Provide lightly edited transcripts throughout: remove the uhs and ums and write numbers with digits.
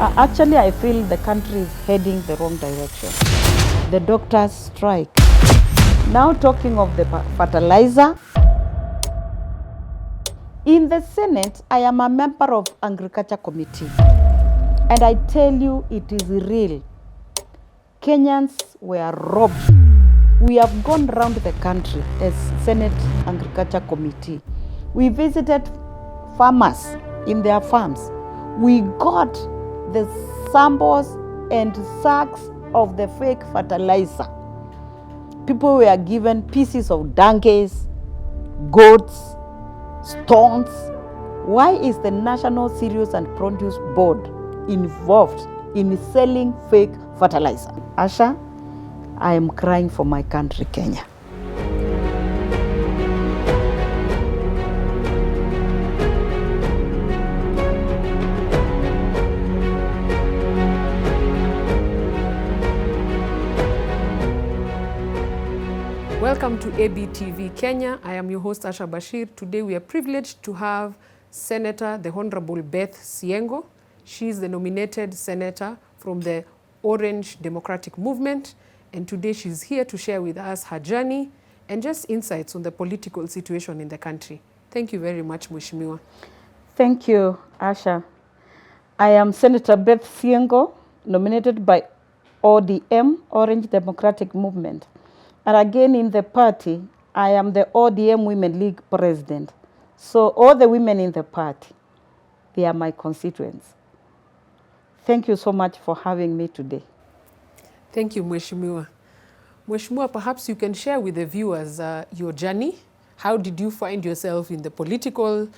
Actually, I feel the country is heading the wrong direction. The doctors strike. Now talking of the fertilizer. In the Senate, I am a member of Agriculture Committee. And I tell you, it is real. Kenyans were robbed. We have gone around the country as Senate Agriculture Committee. We visited farmers in their farms. We got the samples and sacks of the fake fertilizer. People were given pieces of donkeys, goats, stones. Why is the National Cereals and Produce Board involved in selling fake fertilizer? Asha, I am crying for my country, Kenya. Welcome to ABTV Kenya. I am your host Asha Bashir. Today we are privileged to have Senator the Honorable Beth Syengo. She is the nominated senator from the Orange Democratic Movement, and today she's here to share with us her journey and just insights on the political situation in the country. Thank you very much, Mheshimiwa. Thank you, Asha. I am Senator Beth Syengo, nominated by ODM, Orange Democratic Movement. And again in the party, I am the ODM Women League president. So all the women in the party, they are my constituents. Thank you so much for having me today. Thank you, Mheshimiwa. Mheshimiwa, perhaps you can share with the viewers your journey. How did you find yourself in the political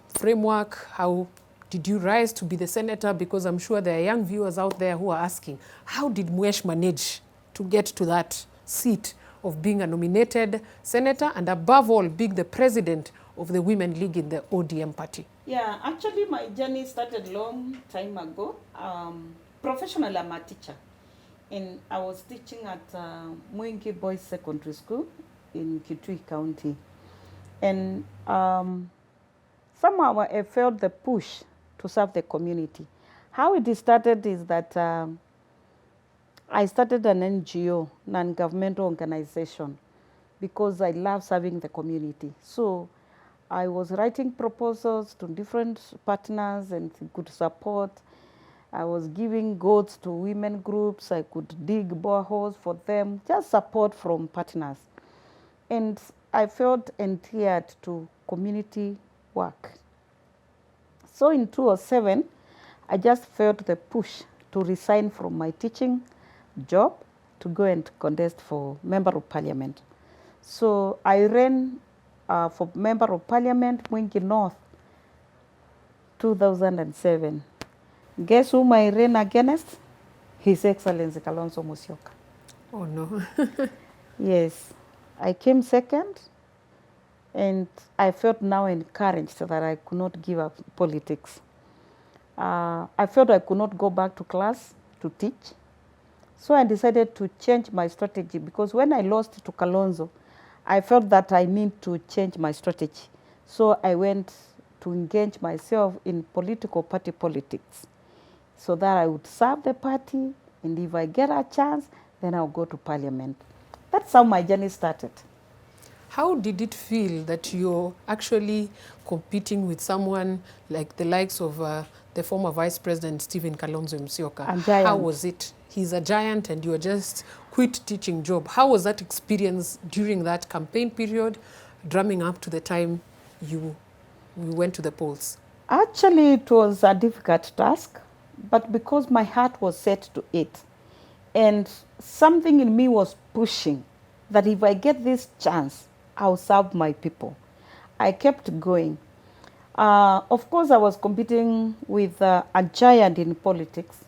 framework? How did you rise to be the senator? Because I'm sure there are young viewers out there who are asking, how did Mwesh manage to get to that seat of being a nominated senator and above all being the president of the Women League in the ODM party? Yeah, actually my journey started long time ago. Professionally, I'm a teacher. And I was teaching at Mwingi Boys Secondary School in Kitui County. And somehow I felt the push to serve the community. How it started is that I started an NGO, non-governmental organization, because I love serving the community. So I was writing proposals to different partners and good support. I was giving goats to women groups. I could dig boreholes for them, just support from partners. And I felt endeared to community work. So in 2007, I just felt the push to resign from my teaching job to go and contest for Member of Parliament. So I ran for Member of Parliament, Mwingi North, 2007. Guess whom I ran against? His Excellency Kalonzo Musyoka. Oh no. Yes, I came second, and I felt now encouraged that I could not give up politics. I felt I could not go back to class to teach. So I decided to change my strategy, because when I lost to Kalonzo, I felt that I need to change my strategy. So I went to engage myself in political party politics so that I would serve the party, and if I get a chance, then I'll go to parliament. That's how my journey started. How did it feel that you're actually competing with someone like the likes of the former Vice President Stephen Kalonzo Musyoka? A giant. How was it? He's a giant and you just quit teaching job. How was that experience during that campaign period, drumming up to the time you went to the polls? Actually, it was a difficult task, but because my heart was set to it, and something in me was pushing that if I get this chance, I'll serve my people, I kept going. Of course, I was competing with a giant in politics,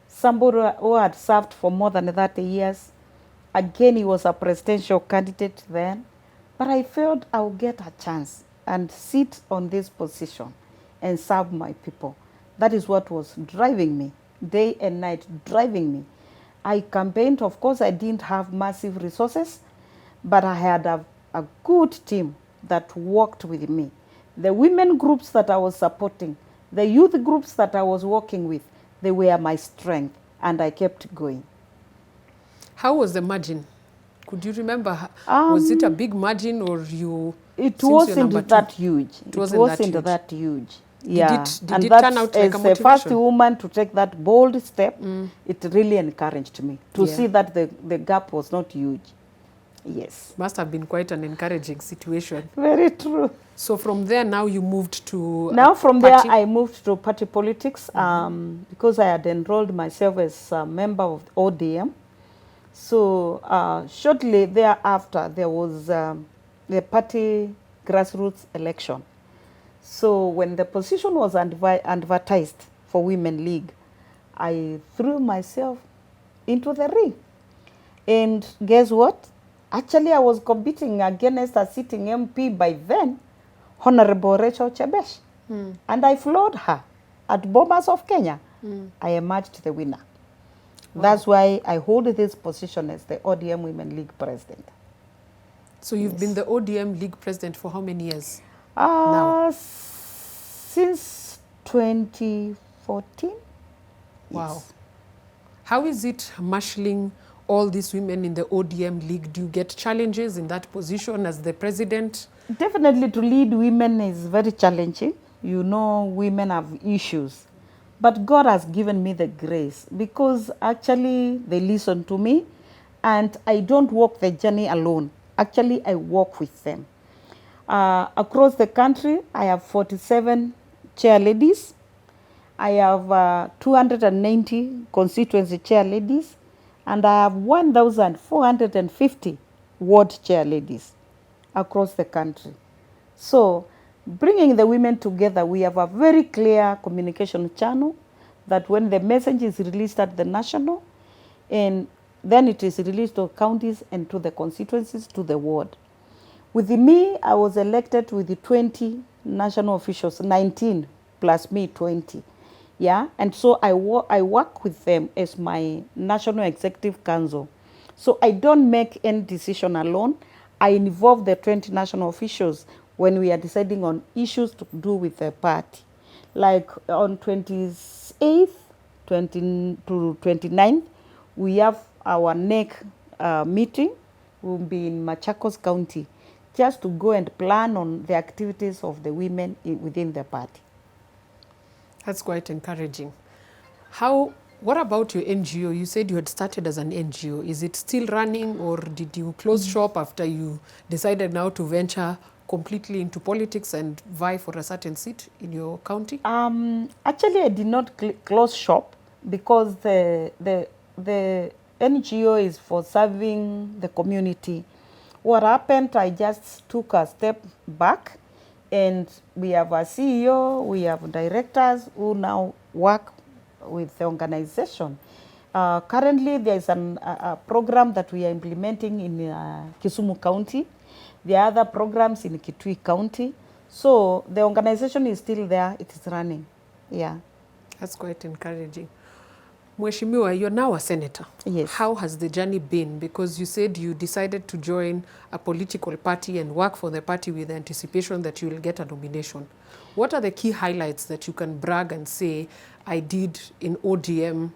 somebody who had served for more than 30 years. Again, he was a presidential candidate then, but I felt I would get a chance and sit on this position and serve my people. That is what was driving me, day and night, driving me. I campaigned. Of course, I didn't have massive resources, but I had a good team that worked with me. The women groups that I was supporting, the youth groups that I was working with, They were my strength, and I kept going. How was the margin? Could you remember? Was it a big margin, or you? It since you're number wasn't two, that huge. It wasn't that huge. Yeah, Did and it that's turn out like a as the first motivation? woman to take that bold step, it really encouraged me to Yeah. see that the gap was not huge. Yes. Must have been quite an encouraging situation. Very true. So from there, now you moved to Now from party? there, I moved to party politics because I had enrolled myself as a member of ODM. So shortly thereafter, there was the party grassroots election. So when the position was advertised for Women League, I threw myself into the ring. And guess what? Actually, I was competing against a sitting MP by then, Honorable Rachel Chebesh. And I floored her at Bomas of Kenya. I emerged the winner. Wow. That's why I hold this position as the ODM Women League president. So you've been the ODM League president for how many years now? Since 2014. Wow. Yes. How is it marshalling all these women in the ODM League? Do you get challenges in that position as the president? Definitely, to lead women is very challenging. You know, women have issues. But God has given me the grace because actually they listen to me and I don't walk the journey alone. Actually, I walk with them. Across the country, I have 47 chair ladies. I have 290 constituency chair ladies, and I have 1,450 ward chair ladies across the country. So bringing the women together, we have a very clear communication channel that when the message is released at the national, and then it is released to counties and to the constituencies, to the ward. With me, I was elected with the 20 national officials, 19 plus me, 20. Yeah, and so I work with them as my National Executive Council. So I don't make any decision alone. I involve the 20 national officials when we are deciding on issues to do with the party. Like on 28th to 29th, we have our NEC meeting. We'll be in Machakos County just to go and plan on the activities of the women within the party. That's quite encouraging. What about your NGO? You said you had started as an NGO. Is it still running, or did you close shop after you decided now to venture completely into politics and vie for a certain seat in your county? Actually, I did not close shop because the NGO is for serving the community. What happened, I just took a step back, and we have a CEO, we have directors who now work with the organization. Currently, there is a program that we are implementing in Kisumu County. There are other programs in Kitui County. So the organization is still there, it is running. Yeah. That's quite encouraging. Mheshimiwa, you're now a senator. Yes. How has the journey been? Because you said you decided to join a political party and work for the party with the anticipation that you will get a nomination. What are the key highlights that you can brag and say, I did in ODM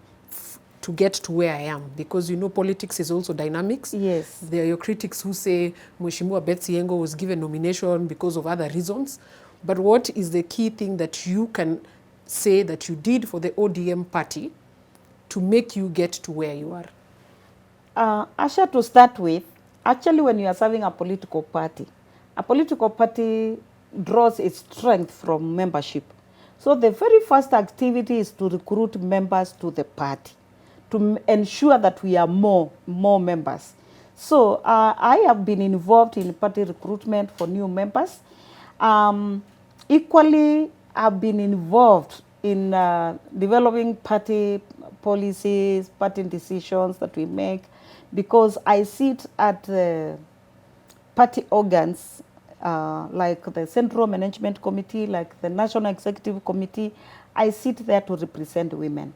to get to where I am? Because you know politics is also dynamics. Yes. There are your critics who say Mheshimiwa Beth Syengo was given nomination because of other reasons. But what is the key thing that you can say that you did for the ODM party to make you get to where you are? Asha, to start with, actually when you are serving a political party draws its strength from membership. So the very first activity is to recruit members to the party, to ensure that we are more members. So I have been involved in party recruitment for new members. Equally, I've been involved in developing party policies, party decisions that we make, because I sit at the party organs like the Central Management Committee, like the National Executive Committee. I sit there to represent women.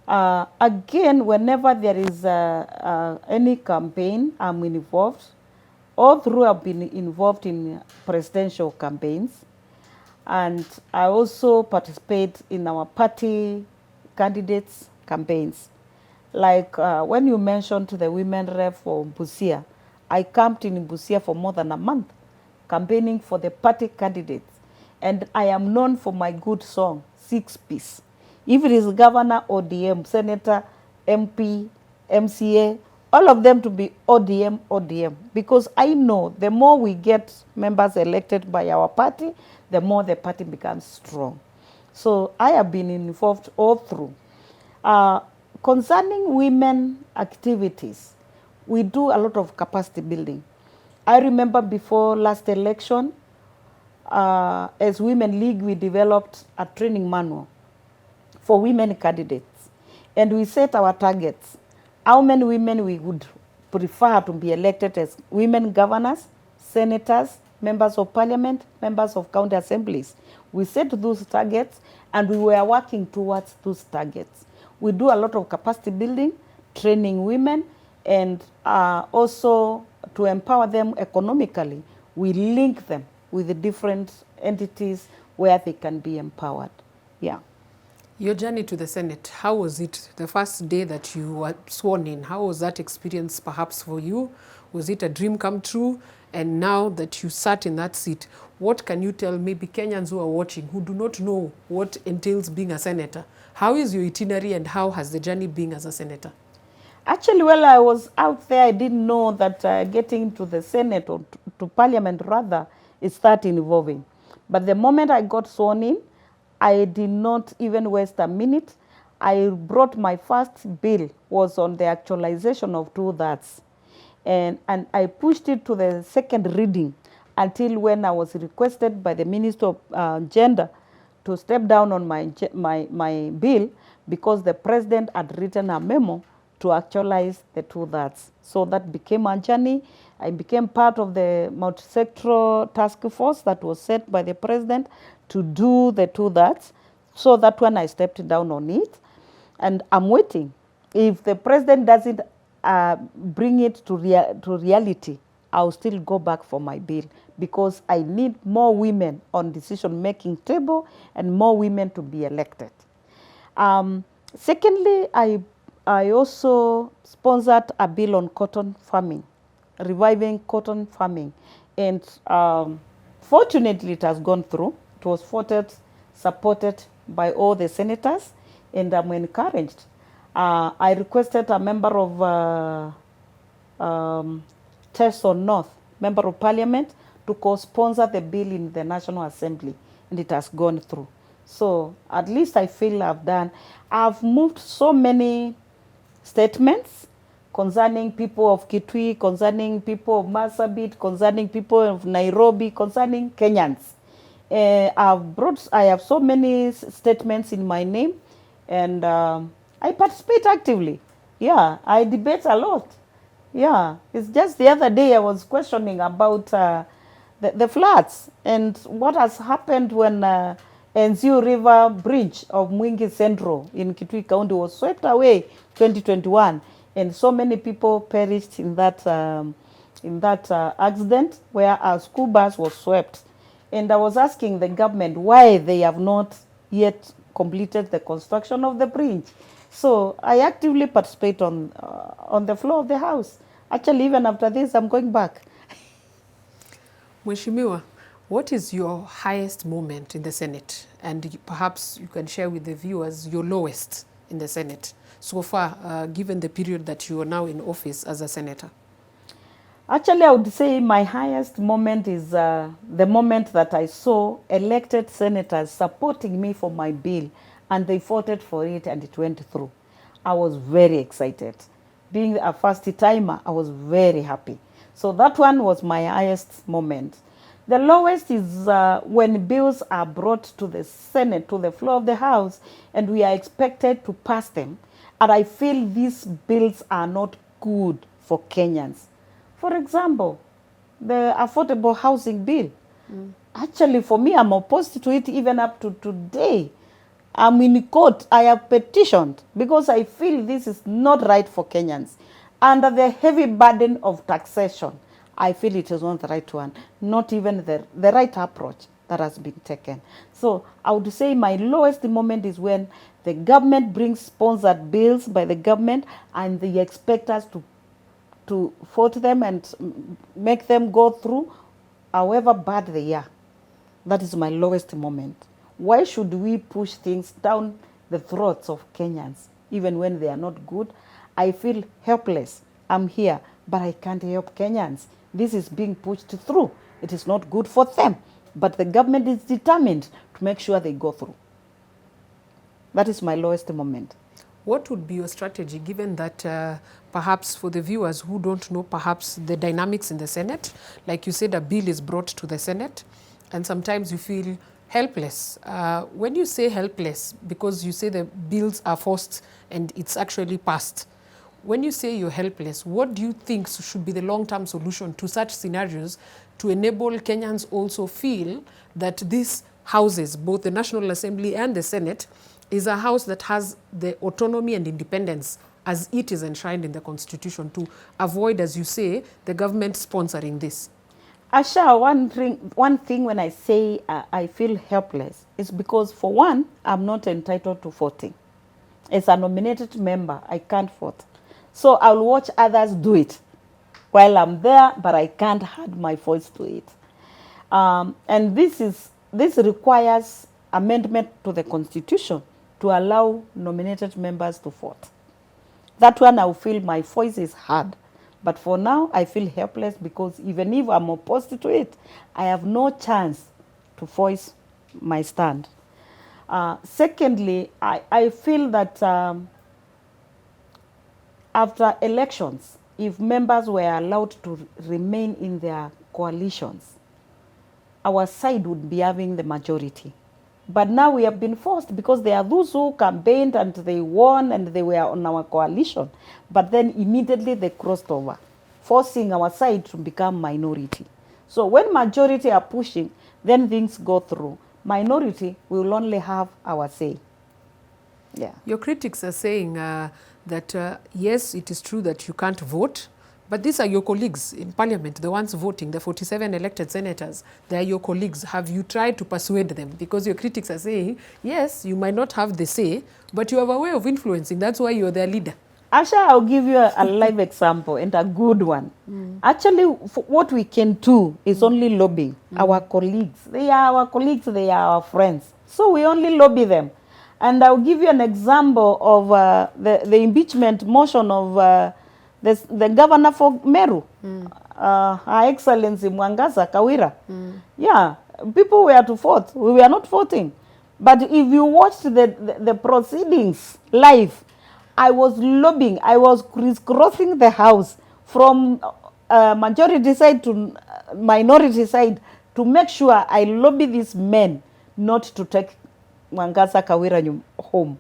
Again, whenever there is any campaign, I'm involved. All through, I've been involved in presidential campaigns. And I also participate in our party candidates' campaigns. Like when you mentioned the women rep for Busia, I camped in Busia for more than a month, campaigning for the party candidates. And I am known for my good song, Six Piece. If it is governor, ODM, senator, MP, MCA, all of them to be ODM, ODM. Because I know the more we get members elected by our party, the more the party becomes strong. So I have been involved all through. Concerning women activities, we do a lot of capacity building. I remember before last election, as Women League, we developed a training manual for women candidates. And we set our targets. How many women we would prefer to be elected as women governors, senators, members of parliament, members of county assemblies. We set those targets and we were working towards those targets. We do a lot of capacity building, training women, and also to empower them economically. We link them with the different entities where they can be empowered. Yeah. Your journey to the Senate, how was it the first day that you were sworn in? How was that experience perhaps for you? Was it a dream come true? And now that you sat in that seat, what can you tell maybe Kenyans who are watching who do not know what entails being a senator? How is your itinerary and how has the journey been as a senator? Actually, while I was out there, I didn't know that getting to the Senate or to Parliament rather is that involving. But the moment I got sworn in, I did not even waste a minute. I brought my first bill, was on the actualization of TheUDA. And I pushed it to the second reading until when I was requested by the Minister of Gender to step down on my bill because the President had written a memo to actualize the TheUDA. So that became a journey. I became part of the multi-sectoral task force that was set by the President to do the TheUDA. So that when I stepped down on it, and I'm waiting. If the President doesn't bring it to reality, I'll still go back for my bill because I need more women on decision-making table and more women to be elected. Secondly, I also sponsored a bill on cotton farming, reviving cotton farming. And fortunately, it has gone through. It was voted, supported by all the senators, and I'm encouraged. I requested a member of Teso North, member of parliament, to co-sponsor the bill in the National Assembly, and it has gone through. So at least I feel I've moved so many statements concerning people of Kitui, concerning people of Marsabit, concerning people of Nairobi, concerning Kenyans. I have so many statements in my name, and I participate actively. Yeah, I debate a lot. Yeah, it's just the other day I was questioning about the floods and what has happened when Enzio River Bridge of Mwingi Central in Kitui County was swept away 2021, and so many people perished in that accident where our school bus was swept. And I was asking the government why they have not yet completed the construction of the bridge. So I actively participate on the floor of the House. Actually, even after this, I'm going back. Mheshimiwa, what is your highest moment in the Senate? And perhaps you can share with the viewers your lowest in the Senate so far, given the period that you are now in office as a senator. Actually, I would say my highest moment is the moment that I saw elected senators supporting me for my bill, and they voted for it and it went through. I was very excited. Being a first-timer, I was very happy. So that one was my highest moment. The lowest is when bills are brought to the Senate, to the floor of the House, and we are expected to pass them. And I feel these bills are not good for Kenyans. For example, the affordable housing bill. Actually, for me, I'm opposed to it even up to today. I'm in court. I have petitioned because I feel this is not right for Kenyans. Under the heavy burden of taxation, I feel it is not the right one, not even the right approach that has been taken. So I would say my lowest moment is when The government brings sponsored bills by the government, and they expect us to vote them and make them go through, however bad they are. That is my lowest moment. Why should we push things down the throats of Kenyans, even when they are not good? I feel helpless. I'm here, but I can't help Kenyans. This is being pushed through. It is not good for them, but the government is determined to make sure they go through. That is my lowest moment. What would be your strategy, given that perhaps for the viewers who don't know perhaps the dynamics in the Senate, like you said, a bill is brought to the Senate, and sometimes you feel helpless. When you say helpless, because you say the bills are forced and it's actually passed, when you say you're helpless, what do you think should be the long-term solution to such scenarios to enable Kenyans also feel that these houses, both the National Assembly and the Senate, is a house that has the autonomy and independence as it is enshrined in the Constitution, to avoid, as you say, the government sponsoring this? Asha, one thing when I say I feel helpless is because, for one, I'm not entitled to voting. As a nominated member, I can't vote. So I'll watch others do it while I'm there, but I can't add my voice to it. And this requires amendment to the Constitution to allow nominated members to vote. That one I feel my voice is heard. But for now, I feel helpless because even if I'm opposed to it, I have no chance to voice my stand. Secondly, I feel that after elections, if members were allowed to remain in their coalitions, our side would be having the majority. But now we have been forced, because there are those who campaigned and they won and they were on our coalition. But then immediately they crossed over, forcing our side to become minority. So when majority are pushing, then things go through. Minority will only have our say. Yeah. Your critics are saying that, yes, it is true that you can't vote, but these are your colleagues in parliament, the ones voting, the 47 elected senators. They are your colleagues. Have you tried to persuade them? Because your critics are saying, yes, you might not have the say, but you have a way of influencing. That's why you're their leader. Asha, I'll give you a live example, and a good one. Actually, what we can do is only lobby our colleagues. They are our colleagues, they are our friends. So we only lobby them. And I'll give you an example of the impeachment motion of the governor for Meru, Her Excellency Mwangaza Kawira. Yeah, people were to vote. We were not voting. But if you watched the proceedings live, I was lobbying. I was crisscrossing the house from majority side to minority side to make sure I lobby these men not to take Mwangaza Kawira home.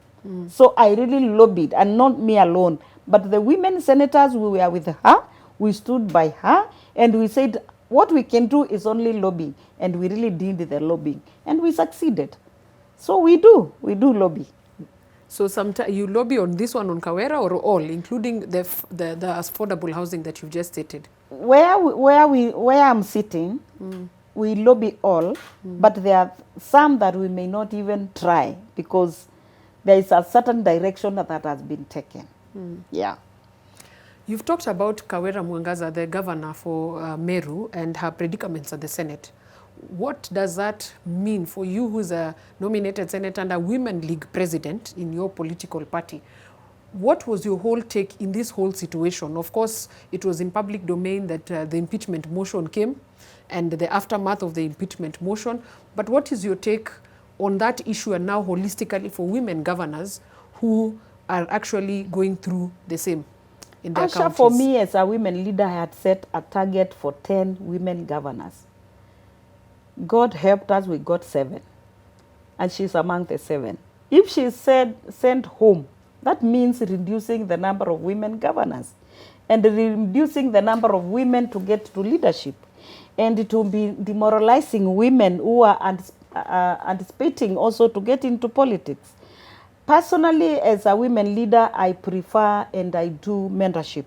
So I really lobbied, and not me alone. But the women senators, we were with her, we stood by her, and we said, what we can do is only lobby. And we really did the lobbying, and we succeeded. So we do lobby. So sometimes you lobby on this one, on Kawira, or all, including the affordable housing that you've just stated? Where I'm sitting, we lobby all, but there are some that we may not even try, because there is a certain direction that has been taken. Yeah. You've talked about Kawira Mwangaza, the governor for Meru, and her predicaments at the Senate. What does that mean for you, who's a nominated senator and a Women League president in your political party? What was your whole take in this whole situation? Of course, it was in public domain that the impeachment motion came and the aftermath of the impeachment motion. But what is your take on that issue, and now holistically for women governors who are actually going through the same in their counties? For me, as a women leader, I had set a target for 10 women governors. God helped us, we got 7. And she's among the 7. If she's sent home, that means reducing the number of women governors and reducing the number of women to get to leadership, and to be demoralizing women who are anticipating also to get into politics. Personally, as a women leader, I prefer and I do mentorship.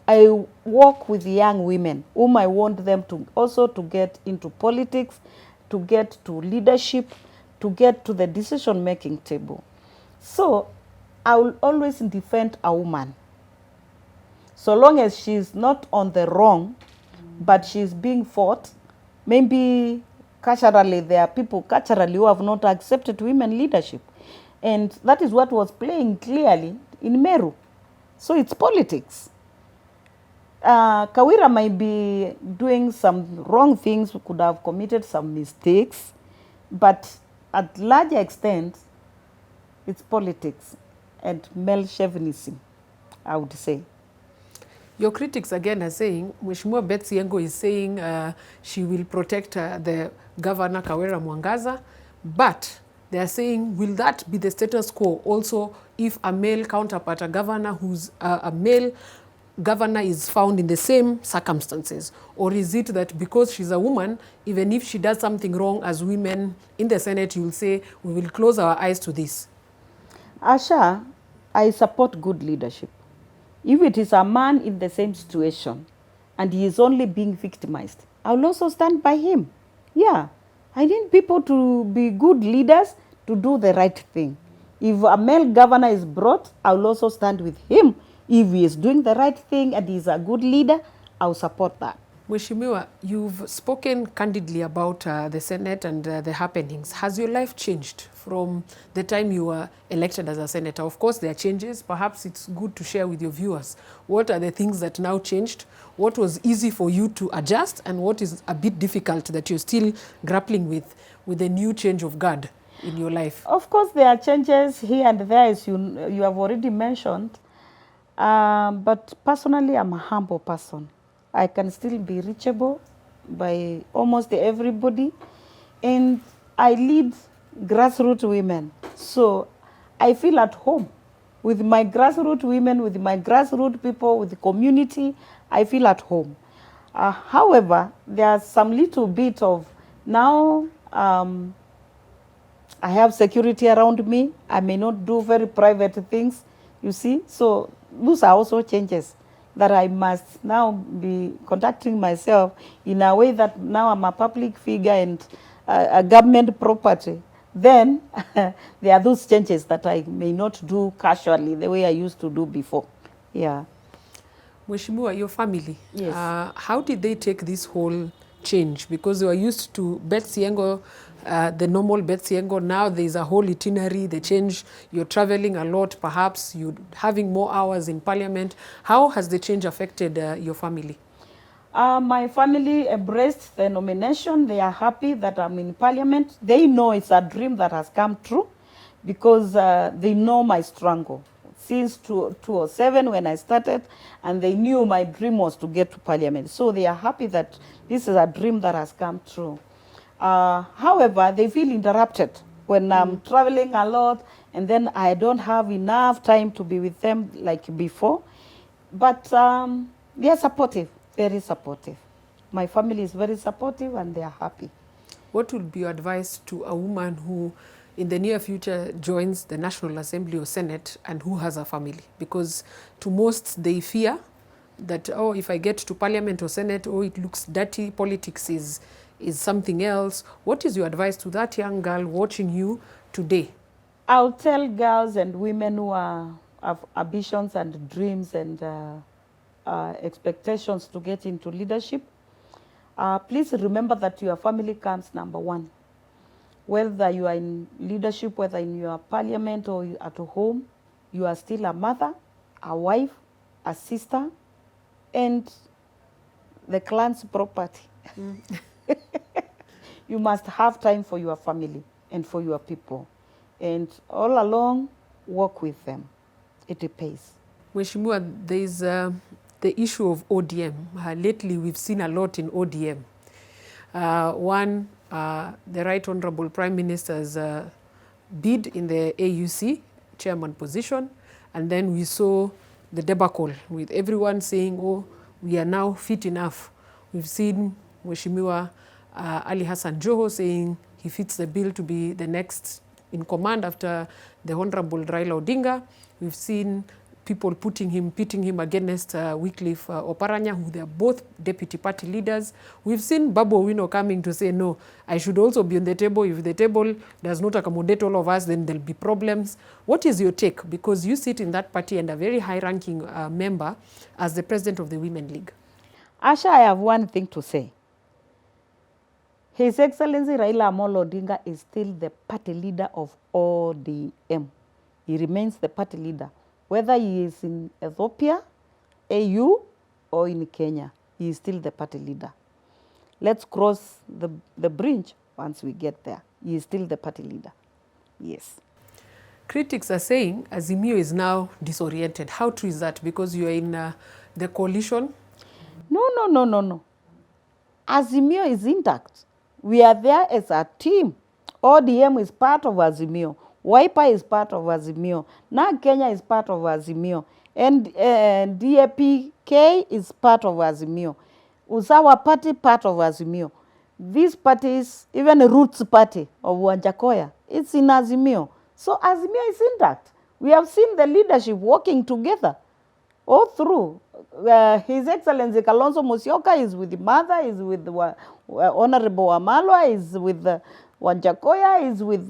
I work with young women whom I want them to also to get into politics, to get to leadership, to get to the decision-making table. So I will always defend a woman. So long as she's not on the wrong, but she's being fought. Maybe culturally, there are people culturally who have not accepted women leadership. And that is what was playing clearly in Meru. So it's politics. Kawira might be doing some wrong things, could have committed some mistakes, but at larger extent, it's politics and male chauvinism, I would say. Your critics again are saying, Mheshimiwa Beth Syengo is saying she will protect the Governor Kawira Mwangaza, but they are saying, will that be the status quo also if a male counterpart, a governor who's a male governor is found in the same circumstances? Or is it that because she's a woman, even if she does something wrong as women in the Senate, you'll say, we will close our eyes to this? Asha, I support good leadership. If it is a man in the same situation and he is only being victimized, I will also stand by him. Yeah, I need people to be good leaders to do the right thing. If a male governor is brought, I will also stand with him. If he is doing the right thing and he is a good leader, I will support that. Mheshimiwa, you've spoken candidly about the Senate and the happenings. Has your life changed from the time you were elected as a senator? Of course, there are changes. Perhaps it's good to share with your viewers. What are the things that now changed? What was easy for you to adjust? And what is a bit difficult that you're still grappling with the new change of guard in your life? Of course, there are changes here and there, as you have already mentioned. But personally, I'm a humble person. I can still be reachable by almost everybody. And I lead grassroots women. So I feel at home with my grassroots women, with my grassroots people, with the community. I feel at home. However, there's some little bit of now I have security around me. I may not do very private things, you see. So those are also changes that I must now be conducting myself in a way that now I'm a public figure and a government property. Then there are those changes that I may not do casually the way I used to do before. Yeah. Mheshimiwa, your family, Yes. how did they take this whole change? Because they were used to Beth Syengo, the normal Beth Syengo. Now there's a whole itinerary, the change. You're traveling a lot, perhaps you're having more hours in parliament. How has the change affected your family? My family embraced the nomination. They are happy that I'm in parliament. They know it's a dream that has come true because they know my struggle since 2007 when I started, and they knew my dream was to get to parliament. So they are happy that this is a dream that has come true. However, they feel interrupted when I'm traveling a lot and then I don't have enough time to be with them like before. But they are supportive, very supportive. My family is very supportive and they are happy. What would be your advice to a woman who in the near future joins the National Assembly or Senate and who has a family? Because to most they fear that, oh, if I get to Parliament or Senate, oh, it looks dirty, politics is something else. What is your advice to that young girl watching you today? I'll tell girls and women who have ambitions and dreams and expectations to get into leadership, please remember that your family comes number one. Whether you are in leadership, whether in your parliament or at home, you are still a mother, a wife, a sister, and the clan's property. You must have time for your family and for your people. And all along, work with them. It pays. Mheshimiwa, there is the issue of ODM. Lately, we've seen a lot in ODM. The Right Honorable Prime Minister's bid in the AUC chairman position, and then we saw the debacle with everyone saying, oh, we are now fit enough. We've seen Mheshimiwa Ali Hassan Joho saying he fits the bill to be the next in command after the Honorable Raila Odinga. We've seen people pitting him against Wycliffe Oparanya, who they are both deputy party leaders. We've seen Babu Owino coming to say, no, I should also be on the table. If the table does not accommodate all of us, then there'll be problems. What is your take? Because you sit in that party and a very high-ranking member as the president of the Women League. Asha, I have one thing to say. His Excellency Raila Amolo Odinga is still the party leader of ODM. He remains the party leader. Whether he is in Ethiopia, AU, or in Kenya, he is still the party leader. Let's cross the bridge once we get there. He is still the party leader. Yes. Critics are saying Azimio is now disoriented. How true is that? Because you are in the coalition? No. Azimio is intact. We are there as a team. ODM is part of Azimio. Wiper is part of Azimio. Now Kenya is part of Azimio. And DAP-K is part of Azimio. Usawa party, part of Azimio. These parties, even the Roots party of Wanjakoya, it's in Azimio. So Azimio is intact. We have seen the leadership working together all through. His Excellency Kalonzo Musyoka is with the mother, is with Honorable Wamalwa, is with Wanjakoya, is with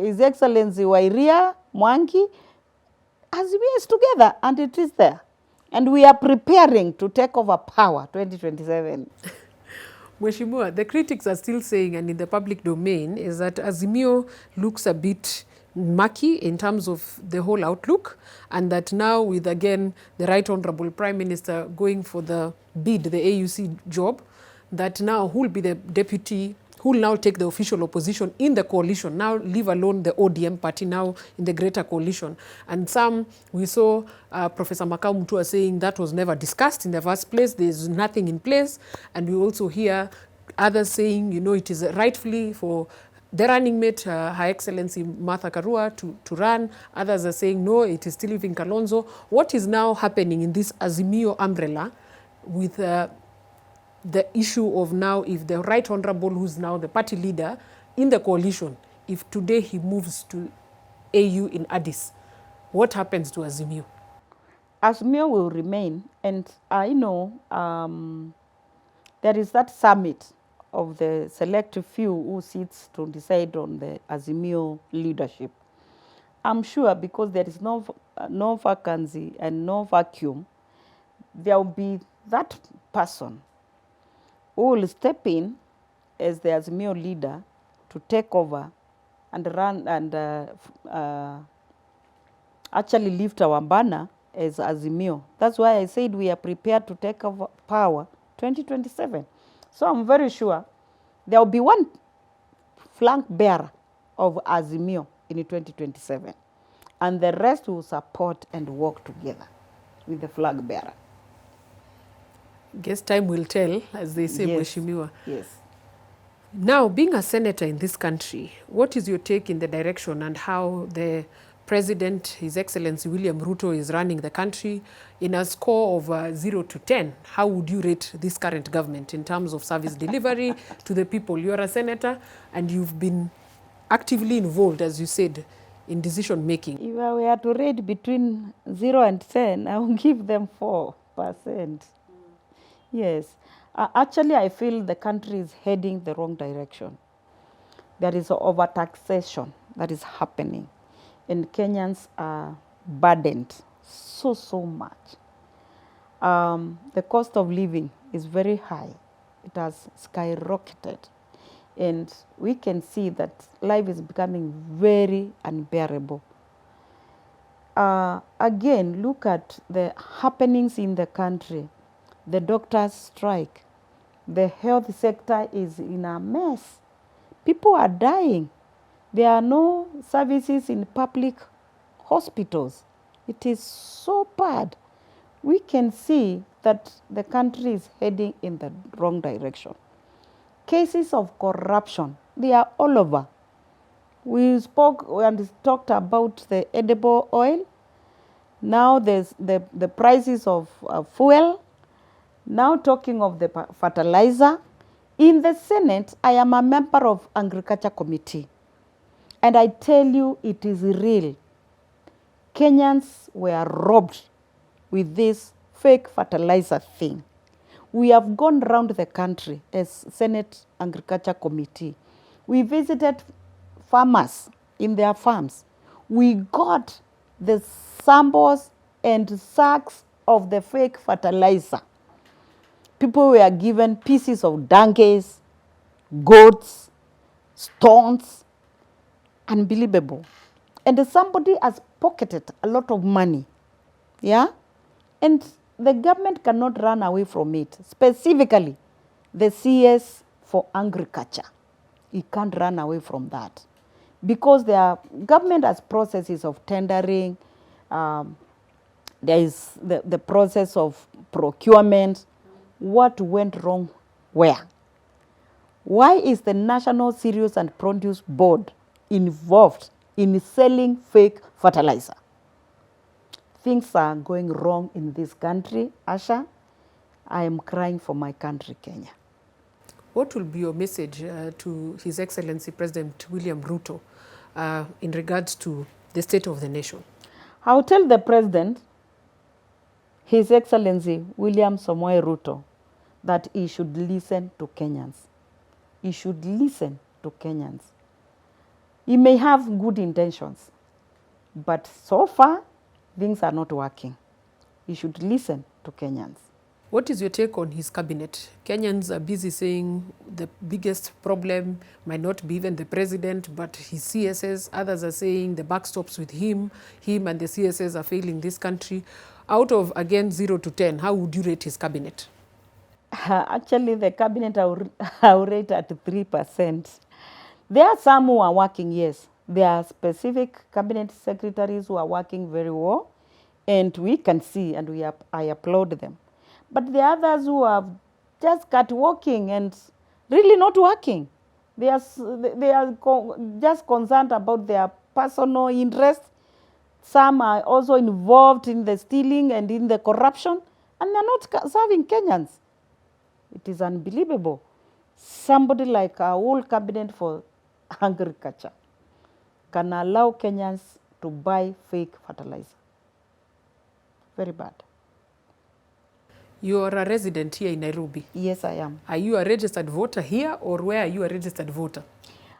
His Excellency Wairia Mwangi. Azimio is together and it is there. And we are preparing to take over power 2027. Mheshimiwa, the critics are still saying, and in the public domain, is that Azimio looks a bit murky in terms of the whole outlook, and that now with, again, the Right Honorable Prime Minister going for the bid, the AUC job, that now who will be the deputy, who will now take the official opposition in the coalition, now leave alone the ODM party now in the greater coalition. And some, we saw Professor Makau Mutua saying that was never discussed in the first place, there's nothing in place. And we also hear others saying, you know, it is rightfully for the running mate, Her Excellency Martha Karua, to run. Others are saying, no, it is still leaving Kalonzo. What is now happening in this Azimio umbrella with the issue of now, if the Right Honorable, who's now the party leader in the coalition, if today he moves to AU in Addis, what happens to Azimio? Azimio will remain, and I know there is that summit of the select few who sits to decide on the Azimio leadership. I'm sure because there is no vacancy and no vacuum, there will be that person who will step in as the Azimio leader to take over and run and actually lift our banner as Azimio. That's why I said we are prepared to take over power 2027. So I'm very sure there will be one flank bearer of Azimio in 2027. And the rest will support and work together with the flag bearer. Guess time will tell, as they say, Yes. Mheshimiwa. Yes. Now, being a senator in this country, what is your take in the direction and how the President, His Excellency William Ruto, is running the country in a score of 0 to 10? How would you rate this current government in terms of service delivery to the people? You are a senator and you've been actively involved, as you said, in decision making. If I were to rate between 0 and 10, I will give them 4%. Yes. Actually, I feel the country is heading the wrong direction. There is overtaxation that is happening, and Kenyans are burdened so much. The cost of living is very high. It has skyrocketed. And we can see that life is becoming very unbearable. Again, look at the happenings in the country. The doctors strike. The health sector is in a mess. People are dying. There are no services in public hospitals. It is so bad. We can see that the country is heading in the wrong direction. Cases of corruption, they are all over. We spoke and talked about the edible oil. Now there's the prices of fuel. Now talking of the fertilizer. In the Senate, I am a member of Agriculture Committee. And I tell you, it is real. Kenyans were robbed with this fake fertilizer thing. We have gone around the country as Senate Agriculture Committee. We visited farmers in their farms. We got the samples and sacks of the fake fertilizer. People were given pieces of donkeys, goats, stones. Unbelievable. And somebody has pocketed a lot of money. Yeah? And the government cannot run away from it. Specifically, the CS for agriculture. He can't run away from that. Because the government has processes of tendering, there is the process of procurement. What went wrong where? Why is the National Cereals and Produce Board involved in selling fake fertilizer? Things are going wrong in this country, Asha. I am crying for my country, Kenya. What will be your message to His Excellency President William Ruto in regards to the state of the nation? I will tell the President, His Excellency William Samoei Ruto, that he should listen to Kenyans. He should listen to Kenyans. He may have good intentions, but so far, things are not working. He should listen to Kenyans. What is your take on his cabinet? Kenyans are busy saying the biggest problem might not be even the president, but his CSS. Others are saying the buck stops with him. Him and the CSS are failing this country. Out of, again, 0 to 10, how would you rate his cabinet? Actually, the cabinet I will rate at 3%. There are some who are working, yes. There are specific cabinet secretaries who are working very well, and we can see, and I applaud them. But the others who have just got working and really not working, they are just concerned about their personal interest. Some are also involved in the stealing and in the corruption, and they're not serving Kenyans. It is unbelievable. Somebody like our whole cabinet for agriculture can allow Kenyans to buy fake fertilizer. Very bad. You are a resident here in Nairobi. Yes, I am. Are you a registered voter here, or where are you a registered voter?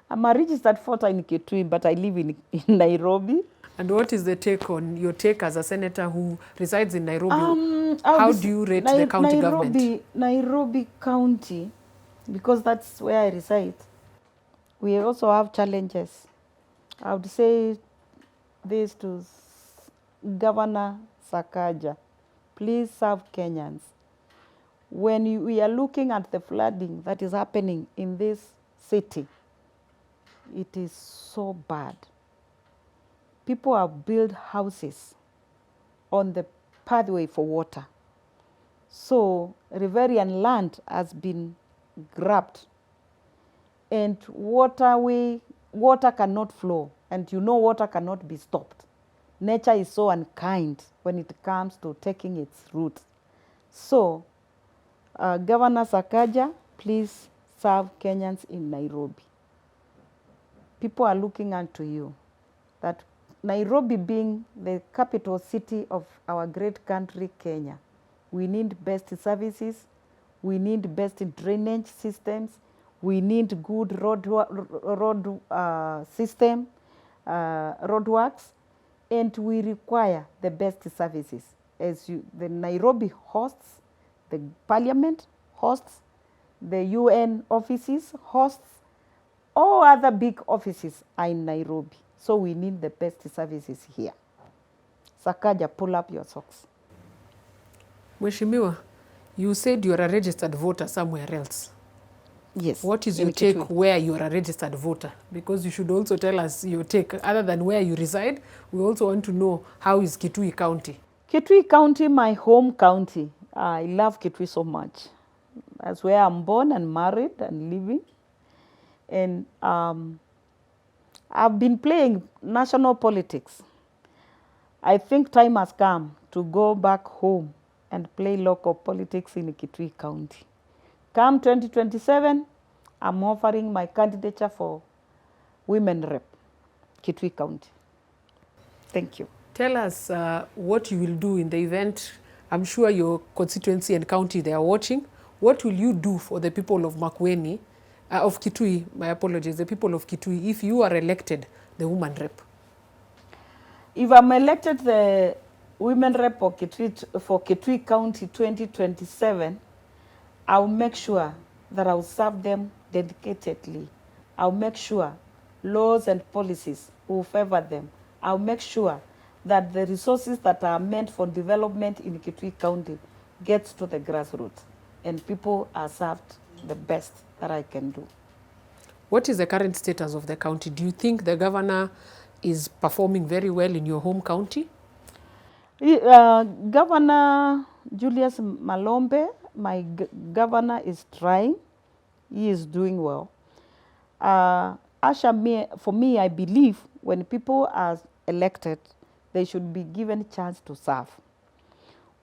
I'm a registered voter in Kitui, but I live in Nairobi. And what is the take on your take as a senator who resides in Nairobi? How do you rate the county government? Nairobi County, because that's where I reside, we also have challenges. I would say this to Governor Sakaja. Please serve Kenyans. When we are looking at the flooding that is happening in this city, it is so bad. People have built houses on the pathway for water. So riverian land has been grabbed, and water cannot flow, and you know water cannot be stopped. Nature is so unkind when it comes to taking its route. So, Governor Sakaja, please serve Kenyans in Nairobi. People are looking unto you. That Nairobi being the capital city of our great country, Kenya, we need best services, we need best drainage systems, we need good roadworks, and we require the best services. The Nairobi hosts, the parliament hosts, the UN offices hosts, all other big offices are in Nairobi. So we need the best services here. Sakaja, pull up your socks. Mheshimiwa, you said you're a registered voter somewhere else. Yes. What is your take where you're a registered voter? Because you should also tell us your take. Other than where you reside, we also want to know how is Kitui County. Kitui County, my home county. I love Kitui so much. That's where I'm born and married and living. And I've been playing national politics. I think time has come to go back home and play local politics in Kitui County. Come 2027, I'm offering my candidature for women rep, Kitui County. Thank you. Tell us what you will do in the event. I'm sure your constituency and county, they are watching. What will you do for the people of Makueni, of Kitui, my apologies, the people of Kitui, if you are elected the woman rep? If I'm elected the women rep for Kitui County 2027, I'll make sure that I'll serve them dedicatedly. I'll make sure laws and policies will favor them. I'll make sure that the resources that are meant for development in Kitui County gets to the grassroots and people are served the best that I can do. What is the current status of the county? Do you think the governor is performing very well in your home county? Governor Julius Malombe, my governor, is trying. He is doing well. For me, I believe when people are elected, they should be given a chance to serve.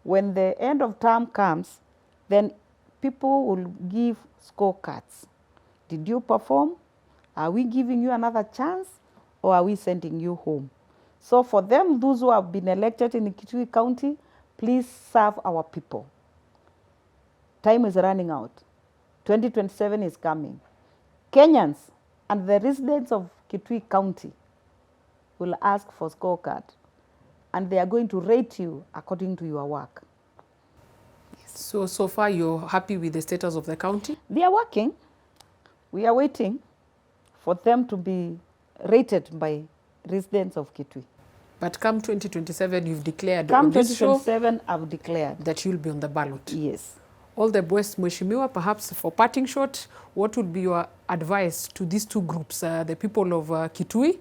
When the end of term comes, then people will give scorecards. Did you perform? Are we giving you another chance or are we sending you home? So for them, those who have been elected in Kitui County, please serve our people. Time is running out. 2027 is coming. Kenyans and the residents of Kitui County will ask for scorecard and they are going to rate you according to your work. So far you're happy with the status of the county? They are working. We are waiting for them to be rated by residents of Kitui. But come 2027, you've declared Come on this 2027, I've declared that you'll be on the ballot. Yes. All the best, Mheshimiwa. Perhaps for parting shot, what would be your advice to these two groups, the people of Kitui,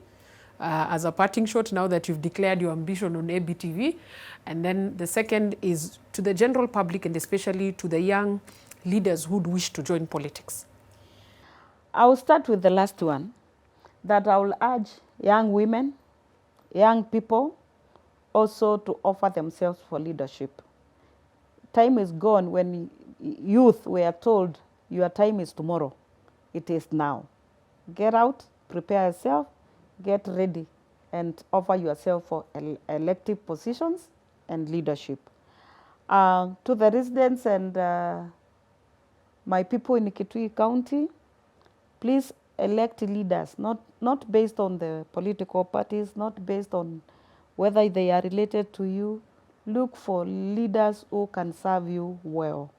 as a parting shot now that you've declared your ambition on ABTV, and then the second is to the general public and especially to the young leaders who would wish to join politics? I will start with the last one, that I will urge young women, young people also to offer themselves for leadership. Time is gone when youth were told your time is tomorrow. It is now. Get out, prepare yourself, get ready, and offer yourself for elective positions and leadership. To the residents and my people in Kitui County, please elect leaders, not based on the political parties, not based on whether they are related to you. Look for leaders who can serve you well.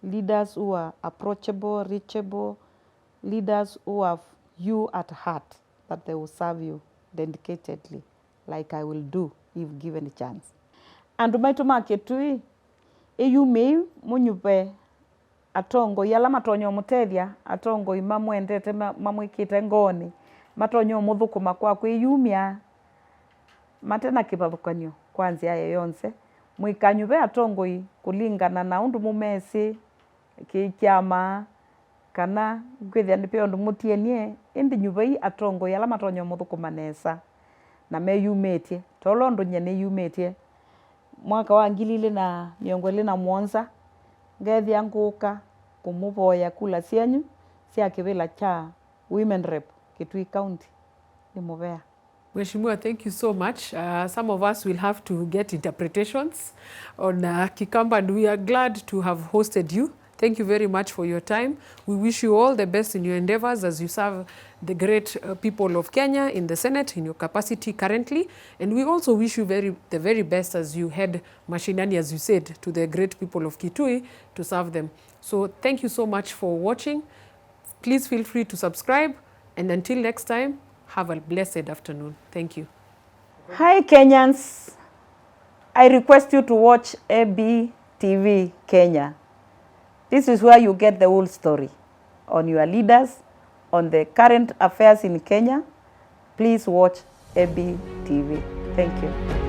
Leaders who are approachable, reachable, leaders who have you at heart, that they will serve you dedicatedly, like I will do if given a chance. And umaituma Kitui, mei munyupe atongo yala matonyo mutethia atongo imamwendete mamwikite ngoni matonyo muthukuma kwa kwiyumia matena kibathukanio kwanzia yonse mwikanyuve atongoi kulingana na undu mumesi kikiama kana kwithia ni piondu mutienie indi nyuvai atongoi ala matonyo muthukuma nesa na meyumetie tolondo nyene yumetie mwaka wa 2017 ngethia nguka kumuvoya kula cianyu cia kivila cha women rep Kitui County ni muvea. Mheshimiwa, thank you so much. Some of us will have to get interpretations on Kikamba, and we are glad to have hosted you. Thank you very much for your time. We wish you all the best in your endeavors as you serve the great people of Kenya in the Senate in your capacity currently. And we also wish you the very best as you head mashinani, as you said, to the great people of Kitui to serve them. So thank you so much for watching. Please feel free to subscribe. And until next time, have a blessed afternoon. Thank you. Hi Kenyans. I request you to watch ABTV Kenya. This is where you get the whole story on your leaders, on the current affairs in Kenya. Please watch ABTV. Thank you.